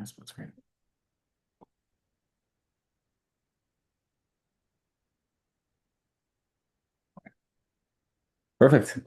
My split screen. Perfect.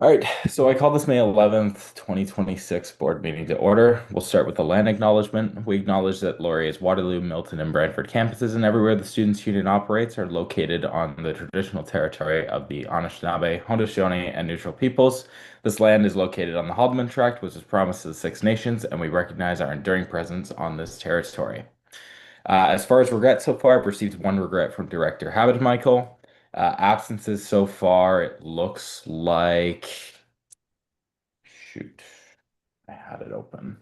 All right, so I call this May 11th, 2026 board meeting to order. We'll start with the land acknowledgement. We acknowledge that Laurier's Waterloo, Milton, and Brantford campuses and everywhere the Students' Union operates are located on the traditional territory of the Anishinaabe, Haudenosaunee, and Neutral peoples. This land is located on the Haldimand Tract, which is promised to the Six Nations, and we recognize our enduring presence on this territory. As far as regret so far, I've received one regret from Director Habit Michael. Absences so far, it looks like. Shoot, I had it open.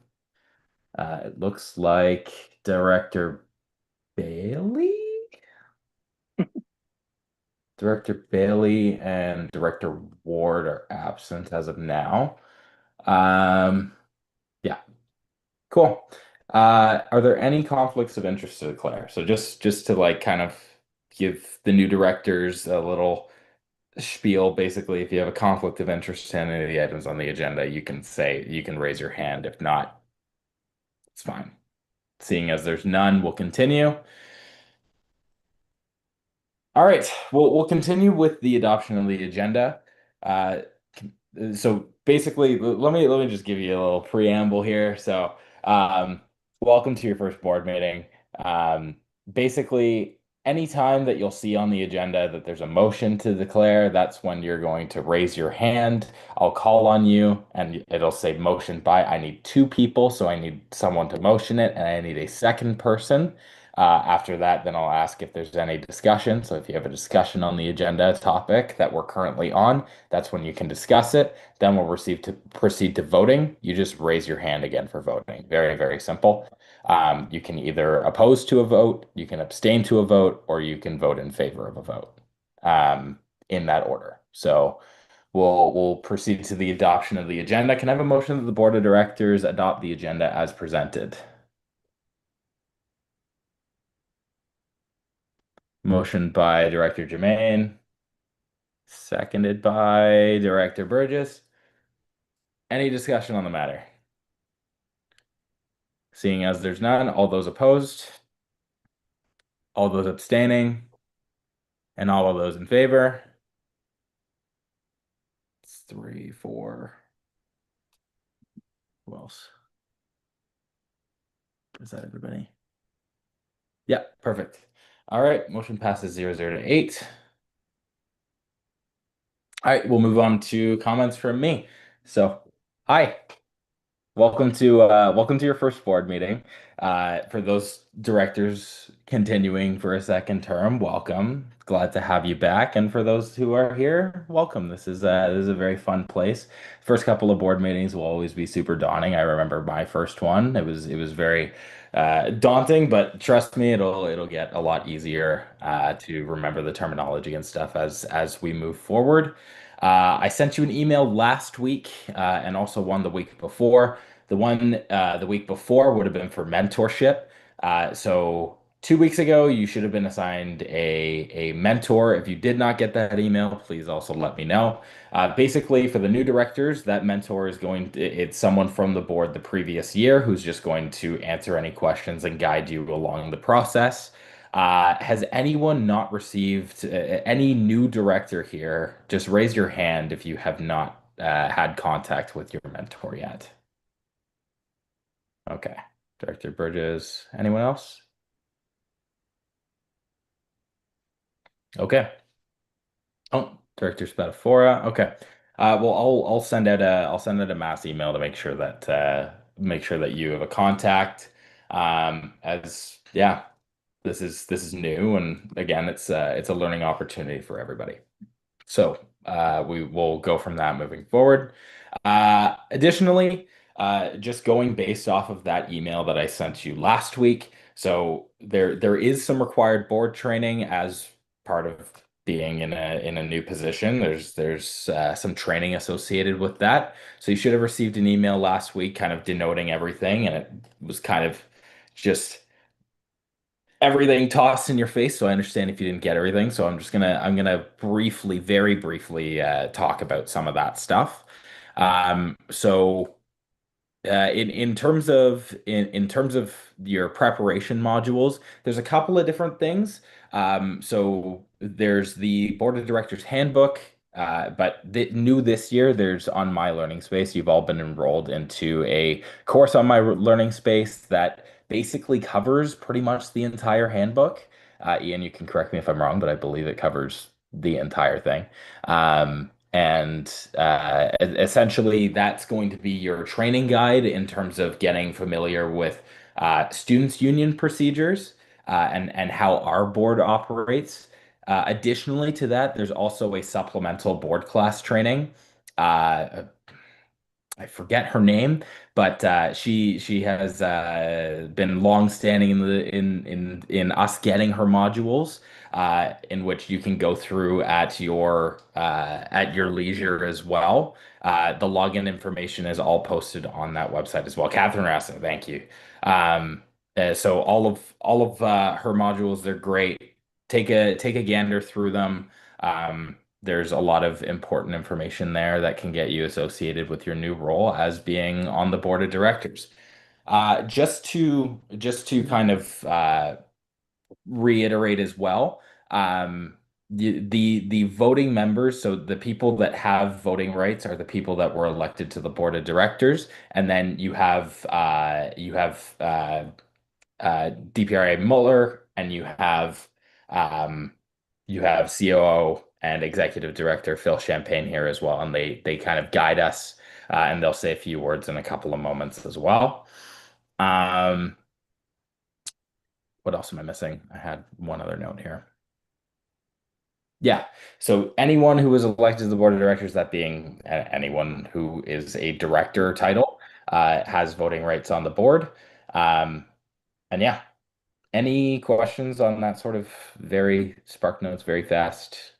It looks like Director Bailey, Director Bailey, and Director Ward are absent as of now. Um, yeah, cool. Are there any conflicts of interest to declare? So just to like kind of give the new directors a little spiel, basically, if you have a conflict of interest in any of the items on the agenda, you can raise your hand. If not, it's fine. Seeing as there's none, we'll continue. All right, we'll continue with the adoption of the agenda. Uh, so basically, let me just give you a little preamble here. Um, welcome to your first board meeting. Um, basically, anytime that you'll see on the agenda that there's a motion to declare, that's when you're going to raise your hand. I'll call on you, and it'll say motion by. I need two people, so I need someone to motion it, and I need a second person. After that, then I'll ask if there's any discussion. So if you have a discussion on the agenda topic that we're currently on, that's when you can discuss it. Then we'll proceed to voting. You just raise your hand again for voting. Very, very simple. You can either oppose to a vote, you can abstain to a vote, or you can vote in favor of a vote, um, in that order. So we'll proceed to the adoption of the agenda. Can I have a motion that the Board of Directors adopt the agenda as presented? Motion by Director Jermaine, seconded by Director Burgess. Any discussion on the matter? Seeing as there's none, all those opposed, all those abstaining, and all of those in favor. It's three, four. Who else? Is that everybody? Yeah, perfect. All right, motion passes 0-0 to 8. All right, we'll move on to comments from me. So, hi. Welcome to your first board meeting. For those directors continuing for a second term, welcome. Glad to have you back. And for those who are here, welcome. This is a very fun place. First couple of board meetings will always be super daunting. I remember my first one. It was very daunting, but trust me, it'll get a lot easier to remember the terminology and stuff as we move forward. I sent you an email last week and also one the week before. The one the week before would have been for mentorship. So 2 weeks ago, you should have been assigned a mentor. If you did not get that email, please also let me know. Basically, for the new directors, that mentor it's someone from the board the previous year who's just going to answer any questions and guide you along the process. Has anyone not received any new director here? Just raise your hand if you have not had contact with your mentor yet. Okay. Director Burgess. Anyone else? Okay. Oh, Director Spatafora. Okay. Well, I'll send out a mass email to make sure that you have a contact. As yeah, this is new, and again, it's a learning opportunity for everybody. So we will go from that moving forward. Additionally, just going based off of that email that I sent you last week, so there is some required board training as part of being in a new position. There's some training associated with that. So you should have received an email last week, kind of denoting everything, and it was kind of just everything tossed in your face, so I understand if you didn't get everything. So I'm gonna very briefly talk about some of that stuff. So In terms of your preparation modules, there's a couple of different things. So there's the Board of Directors Handbook, but new this year, there's on My Learning Space. You've all been enrolled into a course on My Learning Space that basically covers pretty much the entire handbook. Ian, you can correct me if I'm wrong, but I believe it covers the entire thing. Essentially, that's going to be your training guide in terms of getting familiar with students' union procedures and how our board operates. Additionally to that, there's also a supplemental board class training. Uh, I forget her name, but she has been long standing in the in us getting her modules, in which you can go through at your leisure as well. The login information is all posted on that website as well. Catherine Rassa, thank you. So all of her modules, they're great. Take a gander through them. There's a lot of important information there that can get you associated with your new role as being on the board of directors. Just to kind of reiterate as well, the voting members, so the people that have voting rights are the people that were elected to the board of directors, and then you have DPRA Mueller, and you have COO and Executive Director Phil Champagne here as well, and they kind of guide us, and they'll say a few words in a couple of moments as well. Um, what else am I missing? I had one other note here. Yeah. So anyone who is elected to the board of directors, that being anyone who is a director title, has voting rights on the board. Um, and yeah, any questions on that sort of very Spark Notes, very fast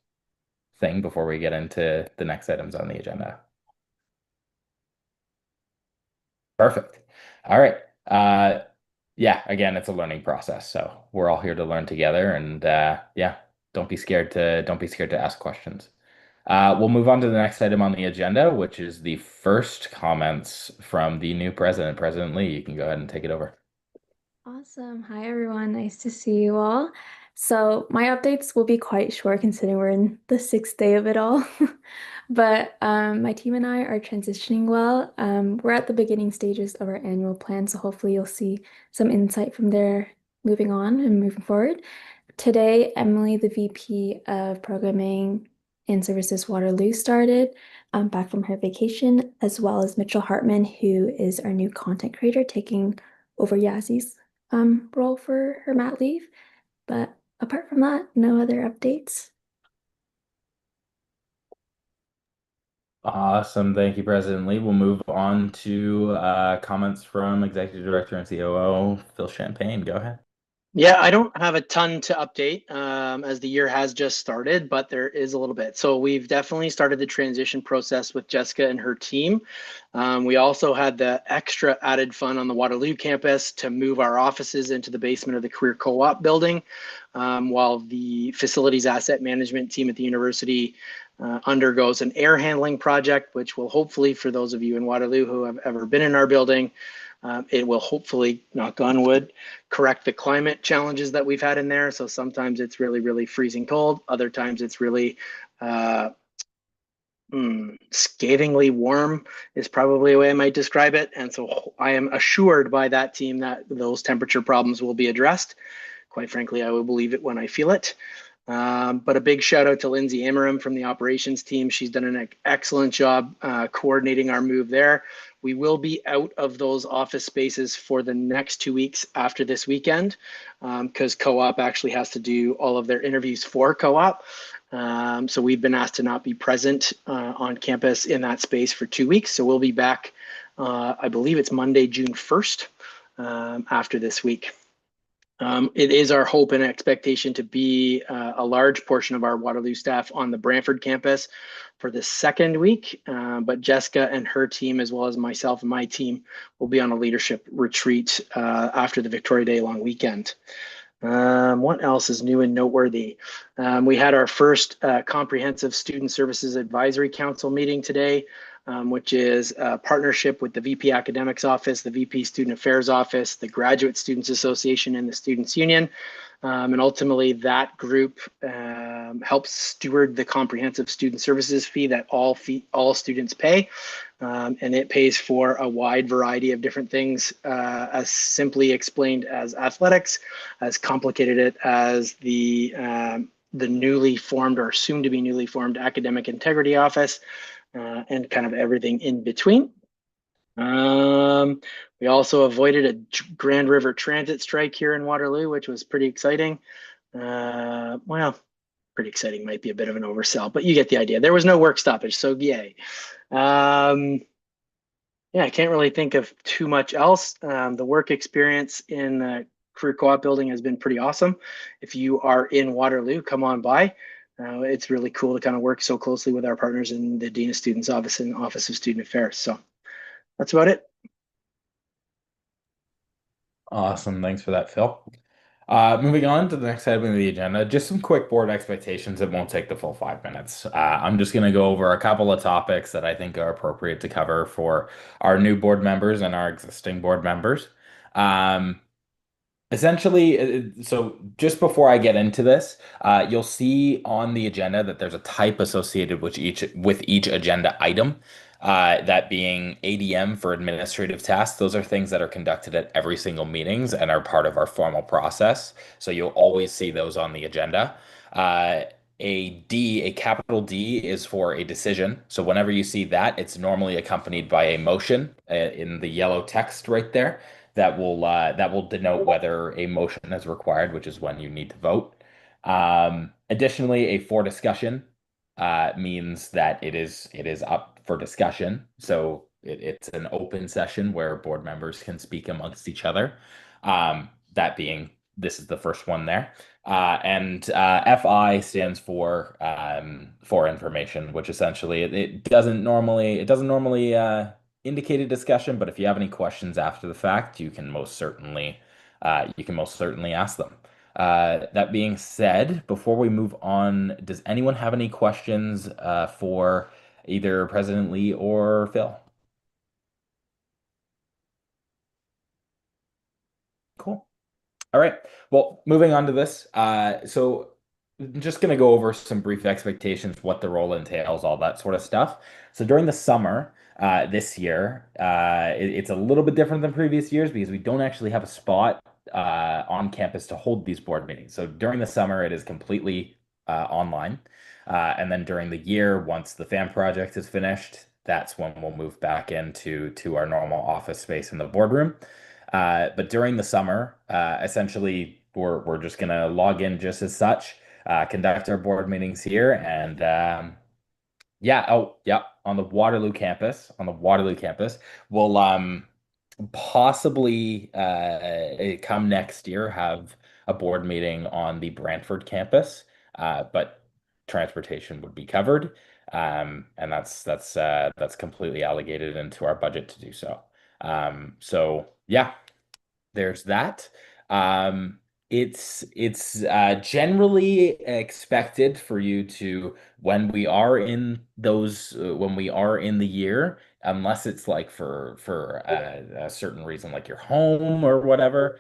thing before we get into the next items on the agenda? Perfect. All right. Yeah, again, it's a learning process, so we're all here to learn together, and yeah, don't be scared to ask questions. We'll move on to the next item on the agenda, which is the first comments from the new president. President Lee, you can go ahead and take it over. Awesome. Hi, everyone. Nice to see you all. So, my updates will be quite short considering we're in the sixth day of it all. But my team and I are transitioning well. We're at the beginning stages of our annual plan, so hopefully, you'll see some insight from there moving on and moving forward. Today, Emily, the VP of Programming and Services Waterloo, started back from her vacation, as well as Mitchell Hartman, who is our new content creator, taking over Yazzie's role for her mat leave. But apart from that, no other updates. Awesome. Thank you, President Lee. We'll move on to comments from Executive Director and COO Phil Champagne. Go ahead. Yeah, I don't have a ton to update as the year has just started, but there is a little bit. So we've definitely started the transition process with Jessica and her team. We also had the extra added fun on the Waterloo campus to move our offices into the basement of the Career Co-op building, while the facilities asset management team at the university undergoes an air handling project, which will hopefully, for those of you in Waterloo who have ever been in our building, it will hopefully, knock on wood, correct the climate challenges that we've had in there. So sometimes it's really, really freezing cold. Other times it's really scathingly warm is probably a way I might describe it. And so I am assured by that team that those temperature problems will be addressed. Quite frankly, I will believe it when I feel it. But a big shout out to Lindsay Amarim from the operations team. She's done an excellent job coordinating our move there. We will be out of those office spaces for the next 2 weeks after this weekend, because Co-op actually has to do all of their interviews for Co-op. So we've been asked to not be present on campus in that space for 2 weeks. So we'll be back, I believe it's Monday, June 1st, after this week. It is our hope and expectation to be a large portion of our Waterloo staff on the Brantford campus for the second week, but Jessica and her team, as well as myself and my team, will be on a leadership retreat after the Victoria Day long weekend. What else is new and noteworthy? We had our first comprehensive student services advisory council meeting today. which is a partnership with the VP Academics Office, the VP Student Affairs Office, the Graduate Students Association, and the Students Union. And ultimately, that group helps steward the comprehensive student services fee that all students pay. And it pays for a wide variety of different things, as simply explained as athletics, as complicated it as the newly formed or soon to be newly formed Academic Integrity Office, and kind of everything in between. We also avoided a Grand River Transit strike here in Waterloo, which was pretty exciting. Well, pretty exciting might be a bit of an oversell, but you get the idea. There was no work stoppage, so yay. Yeah, I can't really think of too much else. The work experience in the Career Co-op building has been pretty awesome. If you are in Waterloo, come on by. It's really cool to kind of work so closely with our partners in the Dean of Students Office and Office of Student Affairs. So that's about it. Awesome. Thanks for that, Phil. Moving on to the next item of the agenda, just some quick board expectations. It won't take the full 5 minutes. I'm just going to go over a couple of topics that I think are appropriate to cover for our new board members and our existing board members. Essentially, so just before I get into this, you'll see on the agenda that there's a type associated with each agenda item. That being ADM for administrative tasks. Those are things that are conducted at every single meetings and are part of our formal process. So you'll always see those on the agenda. A capital D is for a decision. So whenever you see that, it's normally accompanied by a motion in the yellow text right there that will denote whether a motion is required, which is when you need to vote. Additionally, a for discussion means that it is up for discussion. So it's an open session where board members can speak amongst each other. That being, this is the first one there. And FI stands for information, which essentially it doesn't normally indicate a discussion, but if you have any questions after the fact, you can most certainly ask them. That being said, before we move on, does anyone have any questions for either President Lee or Phil? Cool. All right. Well, moving on to this. So I'm just going to go over some brief expectations, what the role entails, all that sort of stuff. So during the summer, this year, it's a little bit different than previous years because we don't actually have a spot on campus to hold these board meetings. So during the summer, it is completely online. And then during the year, once the FAM project is finished, that's when we'll move back into our normal office space in the boardroom. But during the summer, essentially, we're just gonna log in just as such, conduct our board meetings here, and yeah, oh yeah, on the Waterloo campus, we'll possibly come next year have a board meeting on the Brantford campus, but transportation would be covered, and that's completely allocated into our budget to do so. So yeah, there's that. Um, it's generally expected for you to when we are in the year, unless it's like for a certain reason, like you're home or whatever.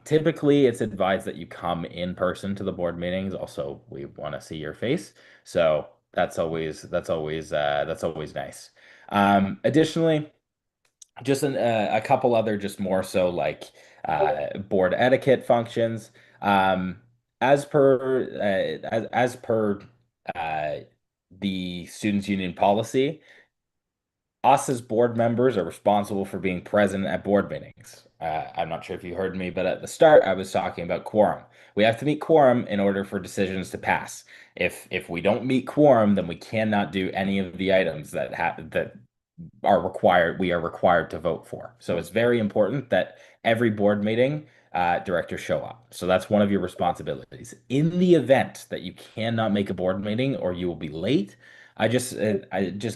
Typically, it's advised that you come in person to the board meetings. Also, we want to see your face, so that's always nice. Additionally, just a couple other just more so like board etiquette functions. Um, as per uh, the Students' Union policy, us as board members are responsible for being present at board meetings. I'm not sure if you heard me, but at the start I was talking about quorum. We have to meet quorum in order for decisions to pass. If we don't meet quorum, then we cannot do any of the items we are required to vote for. So it's very important that every board meeting directors show up. So that's one of your responsibilities. In the event that you cannot make a board meeting or you will be late, I just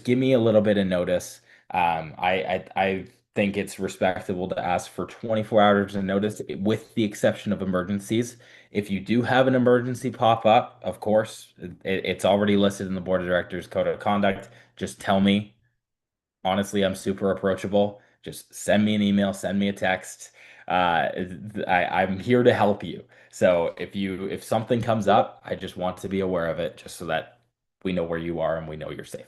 give me a little bit of notice. I think it's respectable to ask for 24 hours of notice, with the exception of emergencies. If you do have an emergency pop up, of course, it's already listed in the board of directors code of conduct. Just tell me, honestly, I'm super approachable. Just send me an email, send me a text. I'm here to help you. So if something comes up, I just want to be aware of it just so that we know where you are and we know you're safe.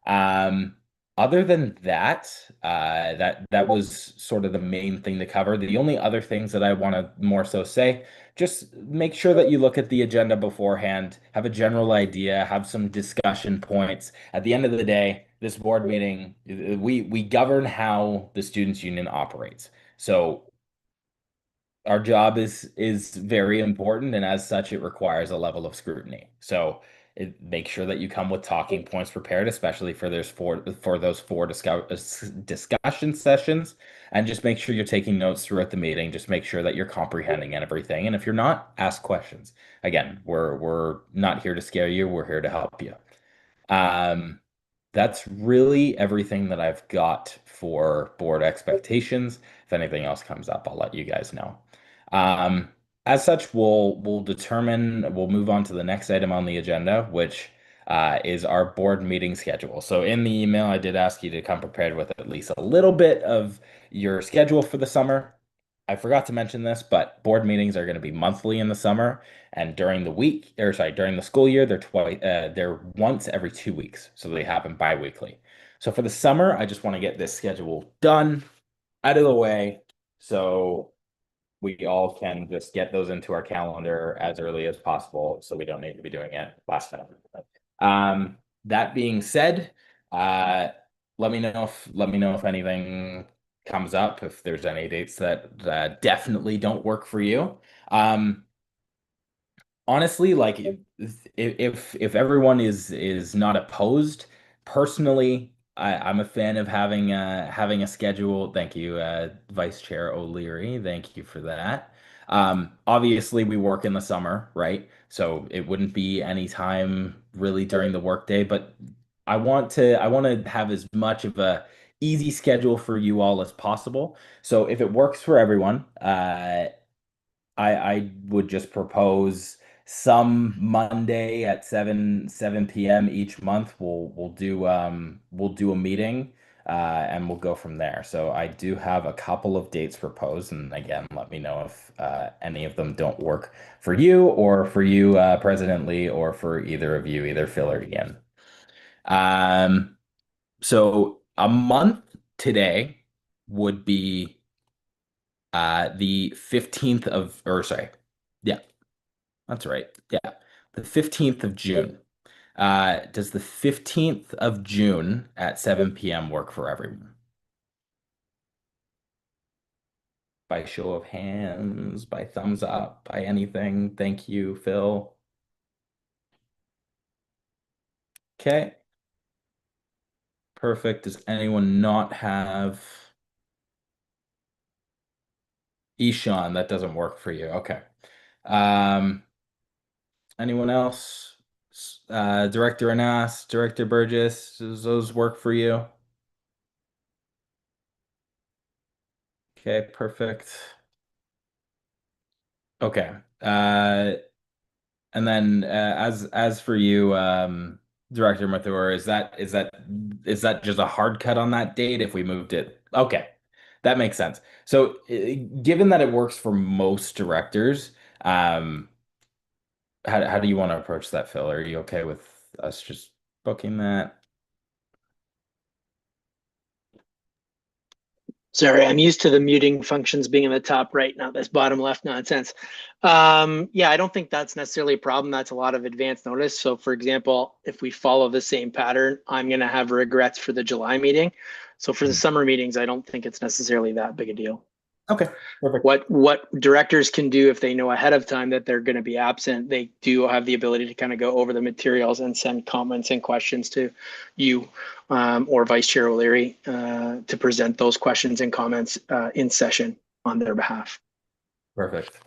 Um, Other than that, that was sort of the main thing to cover. The only other things that I want to more so say, just make sure that you look at the agenda beforehand, have a general idea, have some discussion points. At the end of the day, this board meeting, we govern how the Students' Union operates. So our job is very important, and as such, it requires a level of scrutiny. So make sure that you come with talking points prepared, especially for those four discussion sessions, and just make sure you're taking notes throughout the meeting. Just make sure that you're comprehending everything, and if you're not, ask questions. Again, we're not here to scare you. We're here to help you. Um, that's really everything that I've got for board expectations. If anything else comes up, I'll let you guys know. Um, as such, we'll move on to the next item on the agenda, which is our board meeting schedule. So in the email, I did ask you to come prepared with at least a little bit of your schedule for the summer. I forgot to mention this, but board meetings are going to be monthly in the summer, and during the week, or sorry, during the school year, they're once every 2 weeks, so they happen bi-weekly. So for the summer, I just want to get this schedule done, out of the way, so we all can just get those into our calendar as early as possible, so we don't need to be doing it last minute. That being said, uh, let me know if anything comes up, if there's any dates that definitely don't work for you. Um, Honestly, like if everyone is not opposed, personally, I'm a fan of having a schedule. Thank you, Vice Chair O'Leary. Thank you for that. Obviously, we work in the summer, right? So it wouldn't be any time really during the workday, but I want to have as much of a easy schedule for you all as possible. So if it works for everyone, I would just propose some Monday at 7 p.m. each month. We'll do a meeting, and we'll go from there. So I do have a couple of dates proposed, and again, let me know if any of them don't work for you, or for you, President Lee, or for either of you, either Phil or Ian. Um, so a month today would be the 15th of, or sorry, yeah, that's right. Yeah, the 15th of June. Does the 15th of June at 7 p.m. work for everyone? By show of hands, by thumbs up, by anything. Thank you, Phil. Okay, perfect. Does anyone not have Ishan? That doesn't work for you. Okay. Um, Anyone else? Director Anas, Director Burgess, does those work for you? Okay, perfect. Okay. And then as for you, Director Mathur, is that just a hard cut on that date if we moved it? Okay, that makes sense. So, given that it works for most directors, how do you want to approach that, Phil? Are you okay with us just booking that? Sorry, I'm used to the muting functions being in the top right, not this bottom left nonsense. Yeah, I don't think that's necessarily a problem. That's a lot of advance notice. So for example, if we follow the same pattern, I'm going to have regrets for the July meeting. So for the summer meetings, I don't think it's necessarily that big a deal. Okay, perfect. What directors can do if they know ahead of time that they're going to be absent, they do have the ability to kind of go over the materials and send comments and questions to you, or Vice Chair O'Leary, to present those questions and comments in session on their behalf. Perfect.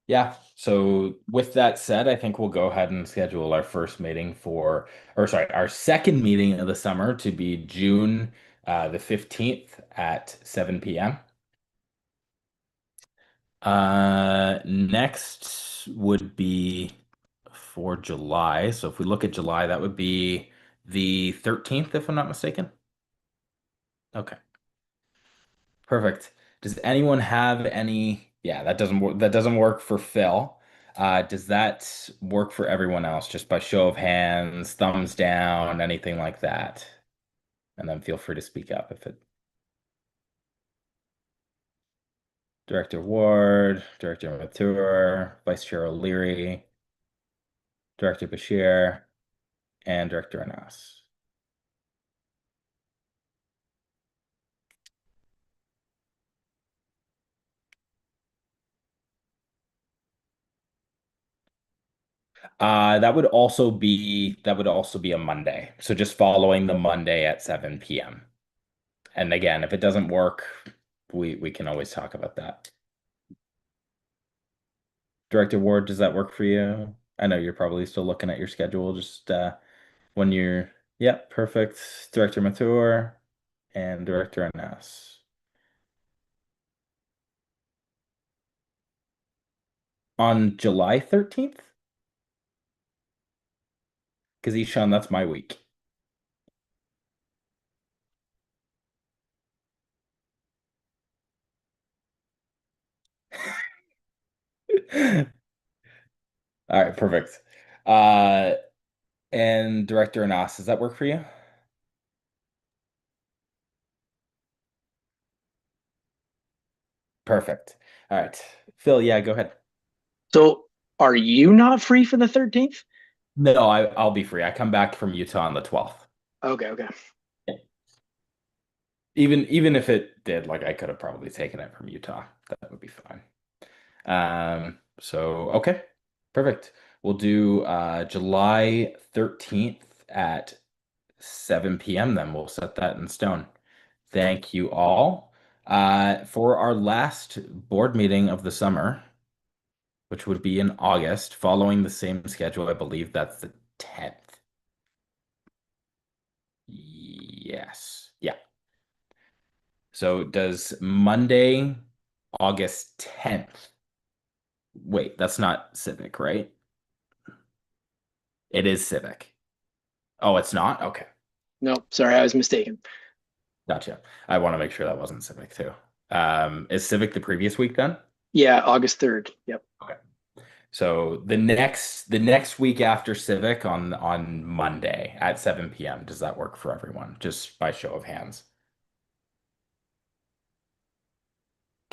Yeah. So with that said, I think we'll go ahead and schedule our first meeting or sorry, our second meeting of the summer to be June the 15th at 7 p.m. Next would be for July. So if we look at July, that would be the 13th, if I'm not mistaken. Okay. Perfect. Does anyone have any? Yeah, that doesn't work. That doesn't work for Phil. Does that work for everyone else? Just by show of hands, thumbs down, anything like that? And then feel free to speak up if it. Director Ward, Director Mature, Vice Chair O'Leary, Director Bashir, and Director Anas. That would also be a Monday. So just following the Monday at 7 p.m. And again, if it doesn't work, we can always talk about that. Director Ward, does that work for you? I know you're probably still looking at your schedule. Just when you're, yeah, perfect. Director Mature and Director Anas. On July 13th? Because Ishan, that's my week. All right, perfect. Uh, and Director Anas, does that work for you? Perfect. All right. Phil, yeah, go ahead. So are you not free for the 13th? No, I'll be free. I come back from Utah on the 12th. Okay, okay. Even if it did, like I could have probably taken it from Utah. That would be fine. So okay, perfect. We'll do July 13th at 7 p.m. then. We'll set that in stone. Thank you all. For our last board meeting of the summer, which would be in August, following the same schedule, I believe that's the 10th. Yes. Yeah. So does Monday, August 10th. Wait, that's not Civic, right? It is Civic. Oh, it's not? Okay. No, sorry, I was mistaken. Gotcha. I want to make sure that wasn't Civic too. Is Civic the previous week then? Yeah, August 3rd. Yep. Okay. So the next week after Civic on Monday at 7 p.m. Does that work for everyone? Just by show of hands.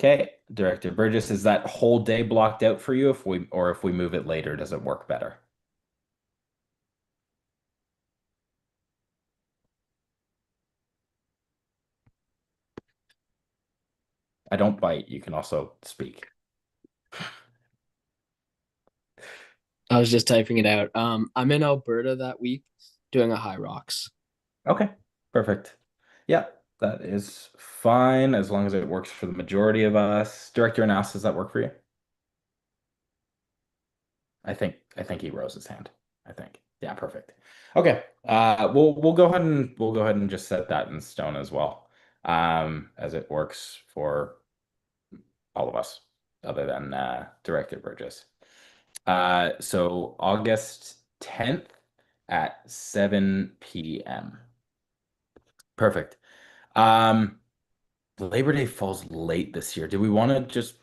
Okay, Director Burgess, is that whole day blocked out for you if we move it later, does it work better? I don't bite. You can also speak. I was just typing it out. I'm in Alberta that week doing a High Rocks. Okay, perfect. Yeah, that is fine as long as it works for the majority of us. Director Announce, does that work for you? I think he rose his hand. I think. Yeah, perfect. Okay. We'll go ahead and just set that in stone as well. As it works for all of us, other than Director Burgess. So August 10th at 7 p.m. Perfect. Um, Labor Day falls late this year. Do we want to just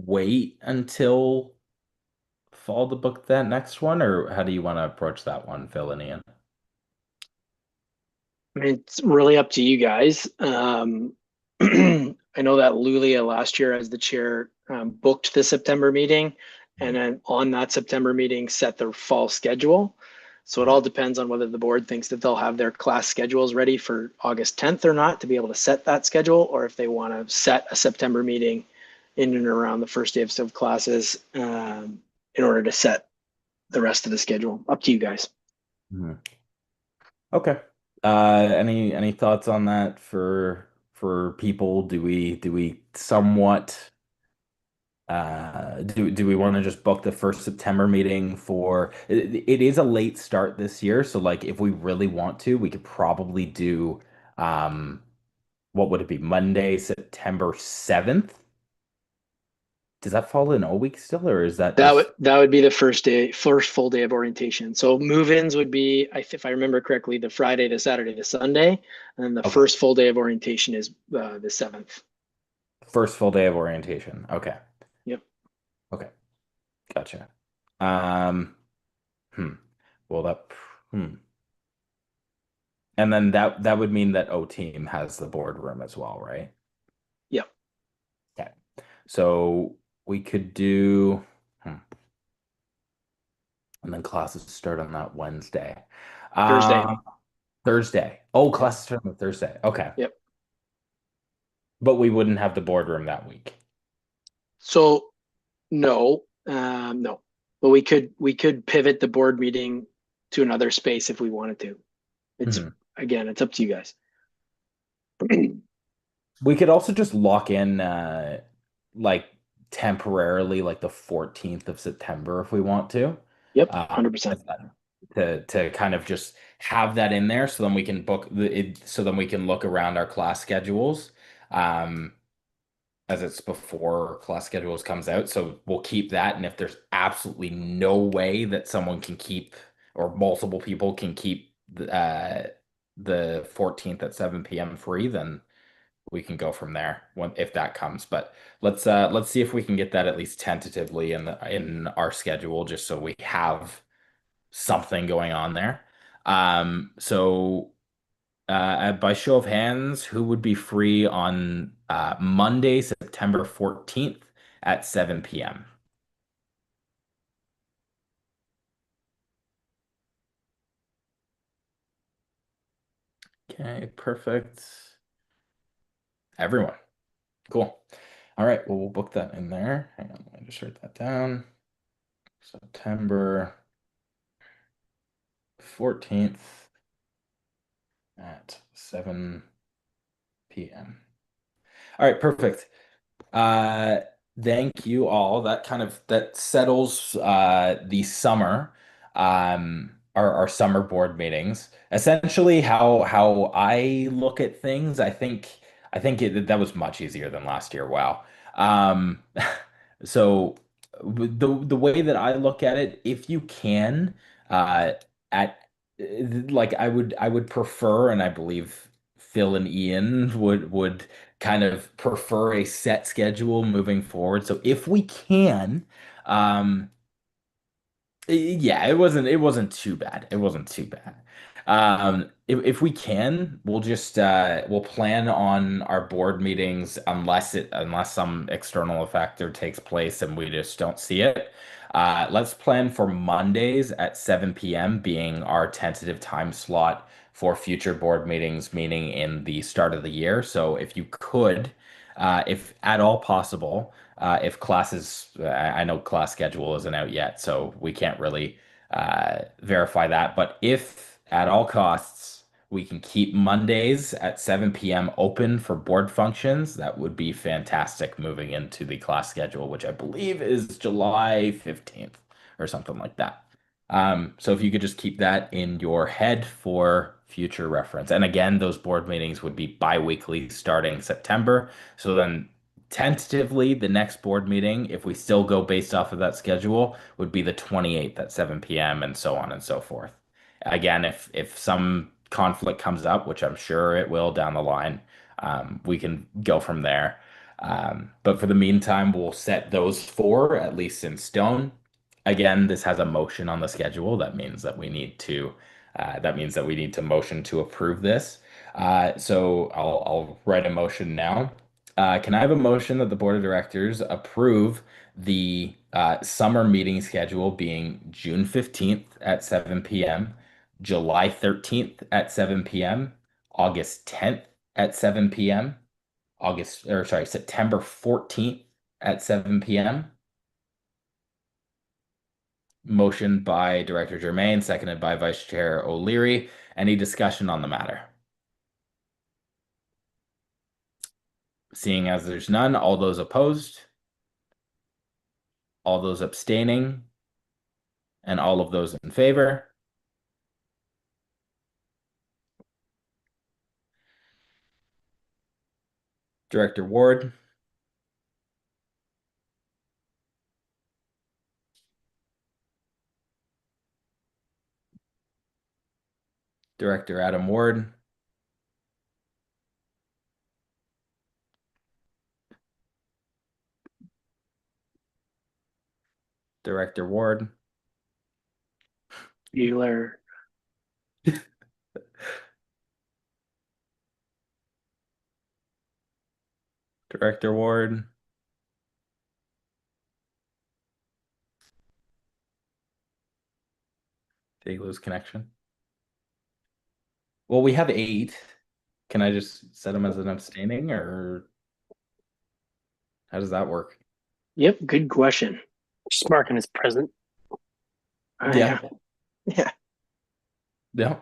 wait until fall to book that next one, or how do you want to approach that one, Phil and Ian? I mean, it's really up to you guys. I know that Lulia last year, as the chair, booked the September meeting, and then on that September meeting set the fall schedule. So it all depends on whether the board thinks that they'll have their class schedules ready for August 10th or not to be able to set that schedule, or if they want to set a September meeting in and around the first day of Civ classes in order to set the rest of the schedule. Up to you guys. Mhm. Okay. Any thoughts on that for people? Do we somewhat do we want to just book the first September meeting for it is a late start this year, so like if we really want to, we could probably do what would it be? Monday, September 7th? does that fall in a week still, or is that That would just that would be the first full day of orientation. So move-ins would be, if I remember correctly, the Friday, the Saturday, the Sunday, and then the okay? first full day of orientation is the 7th. First full day of orientation. Okay. Yep. Okay. Gotcha. Um, hmm. Well, hmm. And then that would mean that O team has the boardroom as well, right? Yep. Okay. So we could do, and then classes start on that Wednesday. Thursday. Um, Thursday. Oh, Yep. classes start on Thursday. Okay. Yep. But we wouldn't have the boardroom that week. So no, no, but we could pivot the board meeting to another space if we wanted to. It's Mhm. Again, it's up to you guys. We could also just lock in like temporarily like the 14th of September if we want to. Yep, Uh 100%. to kind of just have that in there so then we can so then we can look around our class schedules as it's before class schedules comes out. So we'll keep that, and if there's absolutely no way that someone can keep or multiple people can keep the 14th at 7 p.m. free, then we can go from there if that comes. But let's see if we can get that at least tentatively in our schedule, just so we have something going on there. So by show of hands, who would be free on Monday, September 14th at 7 p.m.? Okay, perfect. Everyone. Cool. All right, well, we'll book that in there. Hang on, let me just write that down. September 14th at 7 p.m. All right, perfect. Uh, Thank you all. That settles the summer, our summer board meetings. Essentially, how I look at things, that was much easier than last year. Wow. Um, so the way that I look at it, if you can, uh, at like I would prefer, and I believe Phil and Ian would kind of prefer a set schedule moving forward. So if we can, um, yeah, it wasn't too bad. It wasn't too bad. If we can, we'll plan on our board meetings unless some external factor takes place and we just don't see it. Let's plan for Mondays at 7 p.m. being our tentative time slot for future board meetings, meaning in the start of the year. So if you could, if at all possible, if classes, I know class schedule isn't out yet, so we can't really verify that. But if at all costs we can keep Mondays at 7 p.m. open for board functions, that would be fantastic moving into the class schedule, which I believe is July 15th or something like that. So if you could just keep that in your head for future reference. And again, those board meetings would be bi-weekly starting September. So then tentatively, the next board meeting, if we still go based off of that schedule, would be the 28th at 7 p.m. and so on and so forth. Again, if some conflict comes up, which I'm sure it will down the line, we can go from there. But for the meantime, we'll set those four at least in stone. Again, this has a motion on the schedule. That means that we need to motion to approve this. So I'll write a motion now. Can I have a motion that the board of directors approve the summer meeting schedule being June 15th at 7 p.m., July 13th at 7 p.m., August 10th at 7 p.m., September 14th at 7 p.m.? Motion by Director Germain, seconded by Vice Chair O'Leary. Any discussion on the matter? Seeing as there's none, all those opposed, all those abstaining, and all of those in favor. Director Ward, Director Adam Ward. Director Ward. Bueller. Director Ward. Did you lose connection? Well, we have 8. Can I just set him as an abstaining, or how does that work? Yep, good question. Just mark him as present. Yeah. Yeah. Yeah.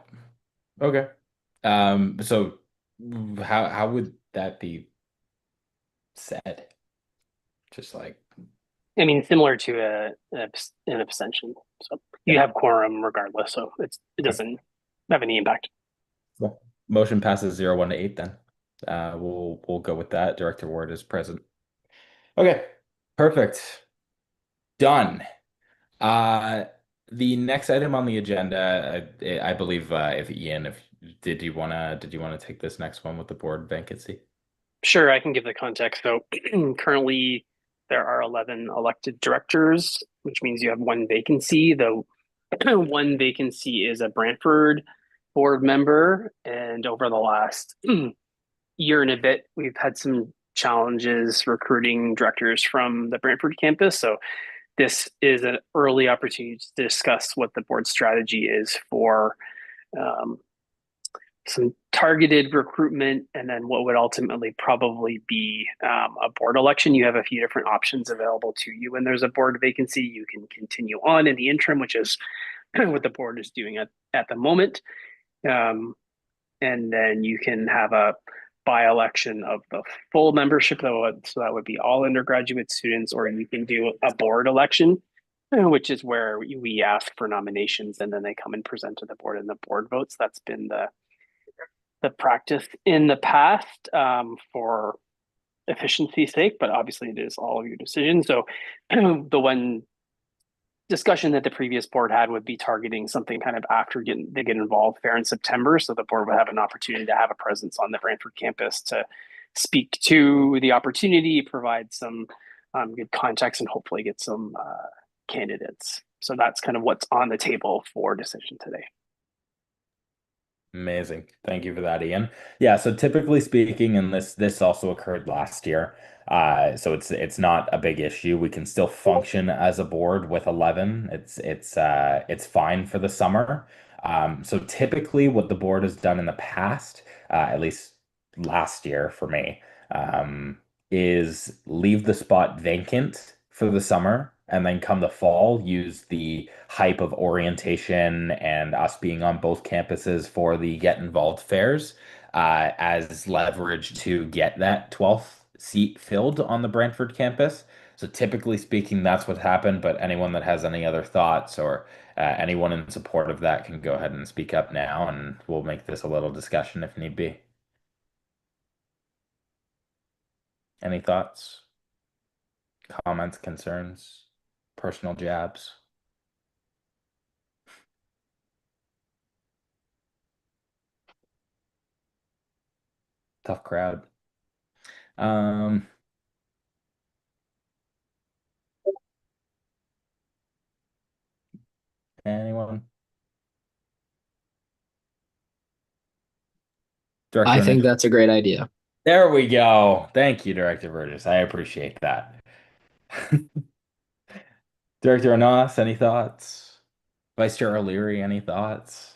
Okay. So how would that be said? Just like, I mean, similar to an abstention. So you Yeah. have quorum regardless, so it doesn't have any impact. well, motion passes 0-1 to 8 then. We'll go with that. Director Ward is present. Okay, perfect. Done. The next item on the agenda, I believe, if Ian, did you wanna take this next one with the board vacancy? Sure, I can give the context. So currently there are 11 elected directors, which means you have one vacancy. The one vacancy is a Brantford board member, and over the last year and a bit, we've had some challenges recruiting directors from the Brantford campus. So this is an early opportunity to discuss what the board strategy is for um, some targeted recruitment, and then what would ultimately probably be a board election. You have a few different options available to you when there's a board vacancy. You can continue on in the interim, which is what the board is doing at the moment. Um, and then you can have a by-election of the full membership, so that would be all undergraduate students, or you can do a board election, which is where we ask for nominations and then they come and present to the board and the board votes. That's been the practice in the past for efficiency's sake, but obviously it is all of your decision. So the one discussion that the previous board had would be targeting something kind of after they get involved there in September. So the board would have an opportunity to have a presence on the Brantford campus to speak to the opportunity, provide some good context, and hopefully get some candidates. So that's kind of what's on the table for decision today. Amazing. Thank you for that, Ian. Yeah, so typically speaking, and this also occurred last year, so it's not a big issue. We can still function as a board with 11. It's fine for the summer. So typically what the board has done in the past, at least last year for me, is leave the spot vacant for the summer, and then come the fall, use the hype of orientation and us being on both campuses for the Get Involved fairs as leverage to get that 12th seat filled on the Brantford campus. So typically speaking, that's what happened, but anyone that has any other thoughts, or anyone in support of that, can go ahead and speak up now, and we'll make this a little discussion if need be. Any thoughts, comments, concerns, personal jabs? Tough crowd. Um, Anyone? Director I think Nick? that's a great idea. There we go. Thank you, Director Burgess. I appreciate that. Director Anas, any thoughts? Vice Chair O'Leary, any thoughts?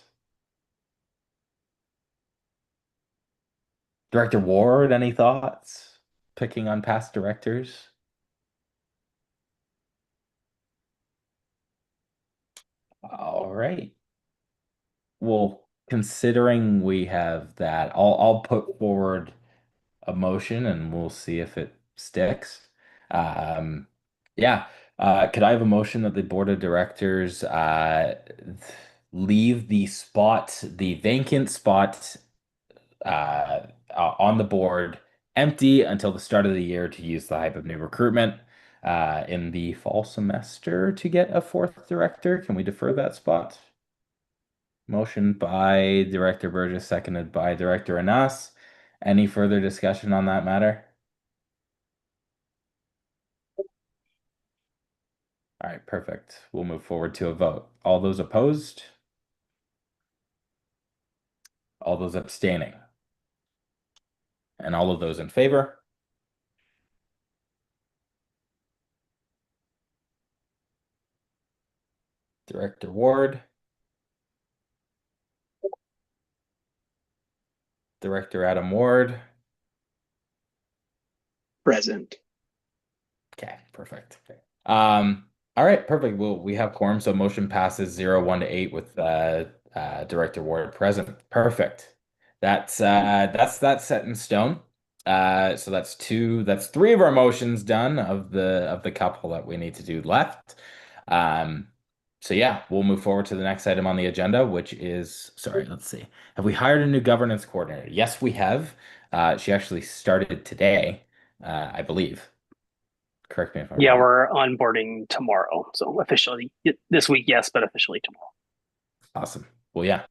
Director Ward, any thoughts? Picking on past directors? All right. Well, considering we have that, I'll put forward a motion and we'll see if it sticks. Yeah. Could I have a motion that the board of directors leave the vacant spot on the board empty until the start of the year to use the hype of new recruitment in the fall semester to get a 4th director? Can we defer that spot? Motion by Director Burgess, seconded by Director Anas. Any further discussion on that matter? All right, perfect. We'll move forward to a vote. All those opposed? All those abstaining? And all of those in favor? Director Ward? Director Adam Ward? Present. Okay, perfect. All right, perfect. Well, we have quorum, so motion passes 0-1 to 8 with Director Ward present. Perfect. That's that set in stone. So that's three of our motions done of the couple that we need to do left. So yeah, we'll move forward to the next item on the agenda, which is, sorry, let's see. Have we hired a new governance coordinator? Yes, we have. She actually started today, I believe. Correct me if I'm Yeah, wrong. we're onboarding tomorrow. So officially this week, yes, but officially tomorrow. Awesome. Well, yeah,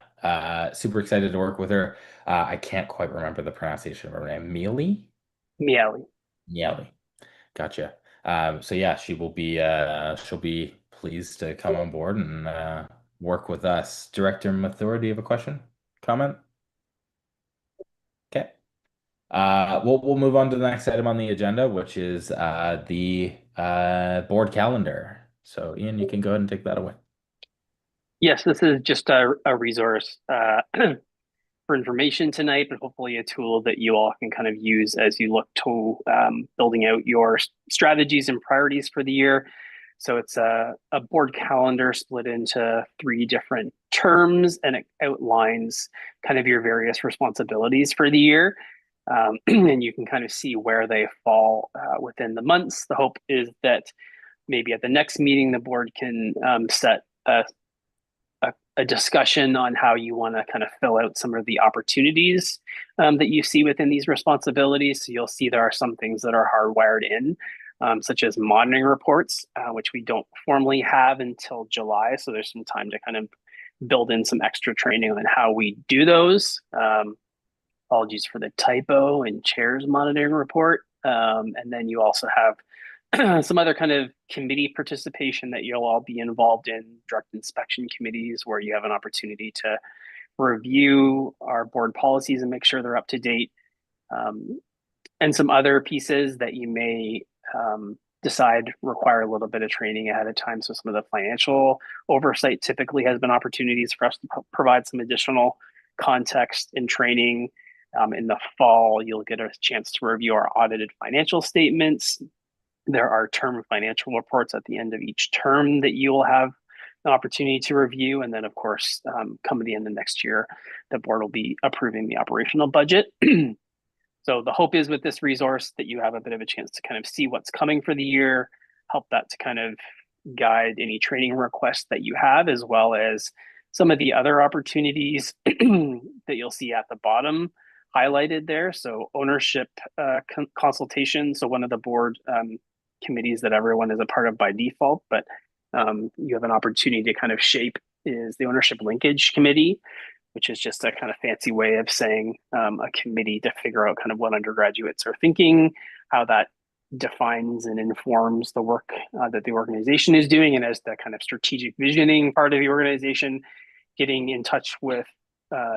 super excited to work with her. I can't quite remember the pronunciation of her name. Mealy? Meowly. Mealy. Gotcha. So yeah, she'll be pleased to come on board and work with us. Director Mathur, do you have a question? Comment? Okay. We'll move on to the next item on the agenda, which is the board calendar. So Ian, you can go ahead and take that away. Yes, this is just a resource for information tonight, but hopefully a tool that you all can kind of use as you look to building out your strategies and priorities for the year. So it's a board calendar split into 3 different terms, and it outlines kind of your various responsibilities for the year. And you can kind of see where they fall within the months. The hope is that maybe at the next meeting, the board can set a discussion on how you want to kind of fill out some of the opportunities that you see within these responsibilities. So you'll see there are some things that are hardwired in, such as monitoring reports, which we don't formally have until July. So there's some time to kind of build in some extra training on how we do those. Apologies for the typo in chair's monitoring report. And then you also have some other kind of committee participation that you'll all be involved in, direct inspection committees, where you have an opportunity to review our board policies and make sure they're up to date, and some other pieces that you may decide require a little bit of training ahead of time. So some of the financial oversight typically has been opportunities for us to provide some additional context and training. In the fall, you'll get a chance to review our audited financial statements. There are term financial reports at the end of each term that you will have an opportunity to review. And then, of course, come at the end of next year, the board will be approving the operational budget. So the hope is with this resource that you have a bit of a chance to kind of see what's coming for the year, help that to kind of guide any training requests that you have, as well as some of the other opportunities that you'll see at the bottom highlighted there. So ownership consultation. So one of the board committees that everyone is a part of by default, but you have an opportunity to kind of shape is the ownership linkage committee, which is just a kind of fancy way of saying a committee to figure out kind of what undergraduates are thinking, how that defines and informs the work that the organization is doing. And as the kind of strategic visioning part of the organization, getting in touch with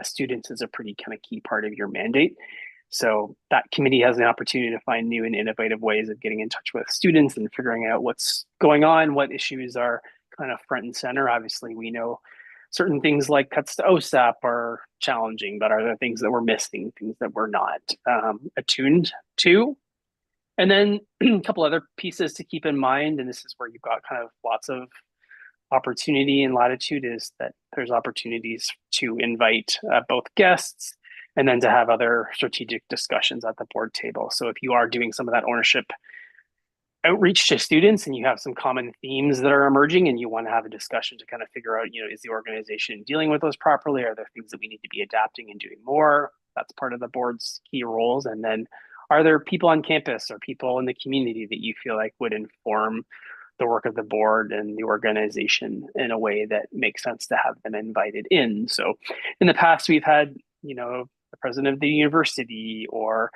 students is a pretty kind of key part of your mandate. So that committee has an opportunity to find new and innovative ways of getting in touch with students and figuring out what's going on, what issues are kind of front and center. Obviously, we know certain things like cuts to OSAP are challenging, but are there things that we're missing, things that we're not attuned to? And then a couple other pieces to keep in mind, and this is where you've got kind of lots of opportunity and latitude, is that there's opportunities to invite both guests and then to have other strategic discussions at the board table. So if you are doing some of that ownership outreach to students and you have some common themes that are emerging and you want to have a discussion to kind of figure out, is the organization dealing with those properly? Are there things that we need to be adapting and doing more? That's part of the board's key roles. And then are there people on campus or people in the community that you feel like would inform the work of the board and the organization in a way that makes sense to have them invited in. So in the past, we've had, the president of the university, or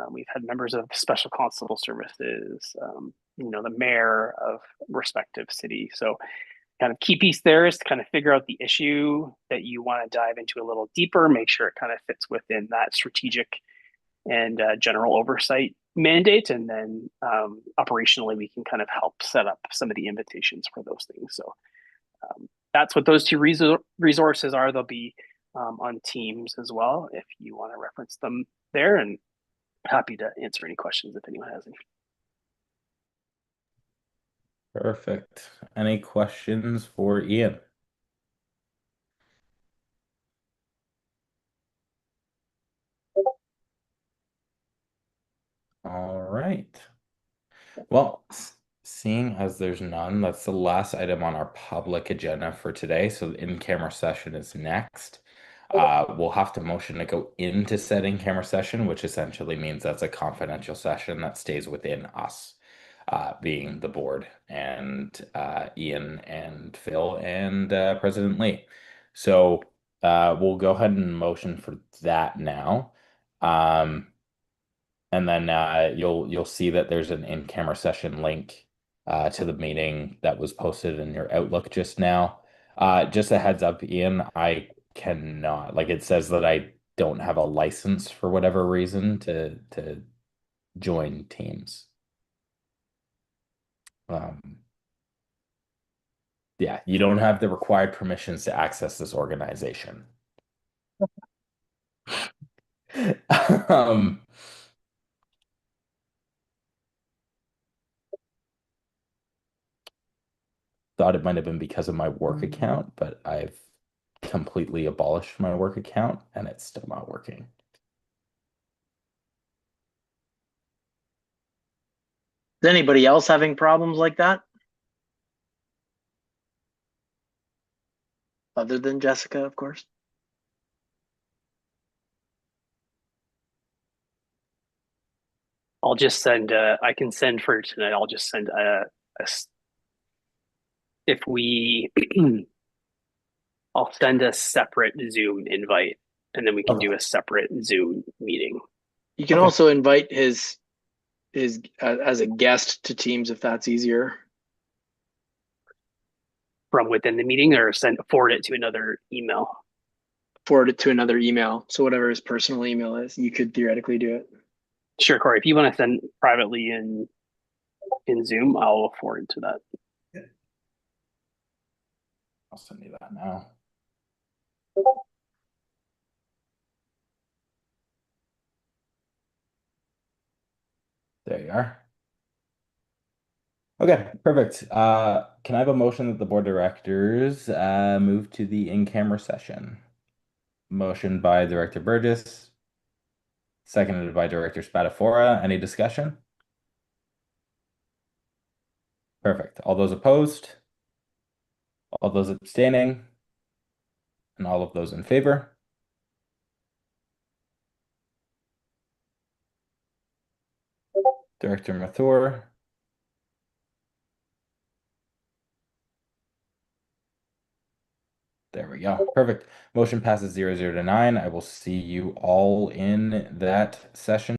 we've had members of special consular services, the mayor of respective city. So kind of key piece there is to kind of figure out the issue that you want to dive into a little deeper, make sure it kind of fits within that strategic and general oversight mandate. And then operationally, we can kind of help set up some of the invitations for those things. So that's what those two resources are. They'll be on Teams as well if you want to reference them there. And happy to answer any questions if anyone has any. Perfect. Any questions for Ian? All right. Well, seeing as there's none, that's the last item on our public agenda for today. So the in-camera session is next. We'll have to motion to go into said in-camera session, which essentially means that's a confidential session that stays within us, being the board and Ian and Phil and President Lee. So we'll go ahead and motion for that now. And then you'll see that there's an in-camera session link to the meeting that was posted in your Outlook just now. Just a heads up, Ian, I cannot, like it says that I don't have a license for whatever reason to join Teams. Yeah, you don't have the required permissions to access this organization. Thought it might have been because of my work account, but I've completely abolished my work account and it's still not working. Is anybody else having problems like that? Other than Jessica, of course. I'll just send, I can send for tonight. I'll just send if we, I'll send a separate Zoom invite and then we can do a separate Zoom meeting. You can also invite his as a guest to Teams if that's easier. From within the meeting, or forward it to another email? Forward it to another email. So whatever his personal email is, you could theoretically do it. Sure, Corey. If you want to send privately in Zoom, I'll forward to that. Yeah. I'll send you that now. There you are. Okay, perfect. Can I have a motion that the board of directors move to the in-camera session? Motion by Director Burgess, seconded by Director Spatafora. Any discussion? Perfect. All those opposed? All those abstaining? And all of those in favor? Director Mathur? There we go. Perfect. Motion passes 0-0 to 9. I will see you all in that session.